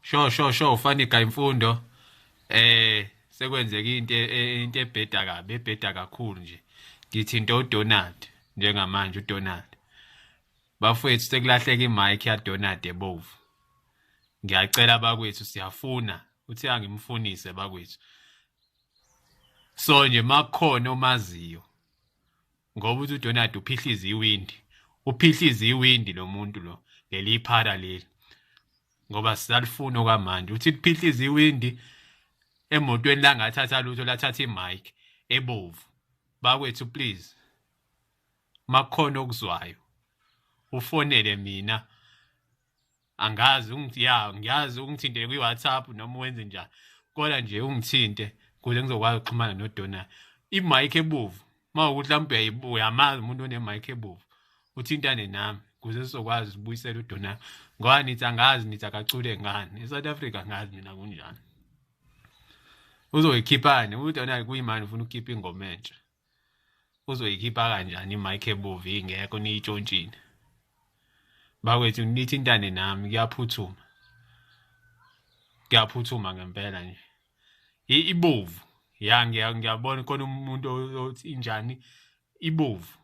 Sho ufanika imfundo. Sekwenzeka into ebheda kabi, ebheda kakhulu nje. Ngithinta uDonald njengamanje uDonald. Bafowethu sekulahleka imic yaDonald ebovu. Ngiyacela bakwethu siyafuna uthi angimfunise bakwethu. So nje makukhona omaziyo ngoba uthi uDonald uphihliza iwindi. Uphihliza iwindi lo muntu lo leli iphara leli. Ngoba sisalifuna okwamanje uthi liphihliza iwindi emotweni la ngathatha lutho lathatha imic ebovu. Bakwethu please makukhona okuzwayo ufonele mina angazi ngiyazi ungithinte kwi-WhatsApp noma wenze njani kodwa nje ungithinte ukuze ngizokwazi ukuxhumana noDonald. Imic ebovu mawukuthi mhlawumbe uyamazi umuntu onemic ebovu uthintane nami ukuze sizokwazi ukubuyisela uDonald ngoba nithi akacule ngani eSouth Africa ngazi mina kunjani. Uzoyikhiphani uDonald kuyimani ufuna ukukhipha ingoma entsha uzoyikhipha kanjani imic ebovu ingekho niyitshontshile. Bakwethu nithintane nami kuyaphuthuma ngempela nje. Ibovu ngiyabona khona umuntu othi injani ibovu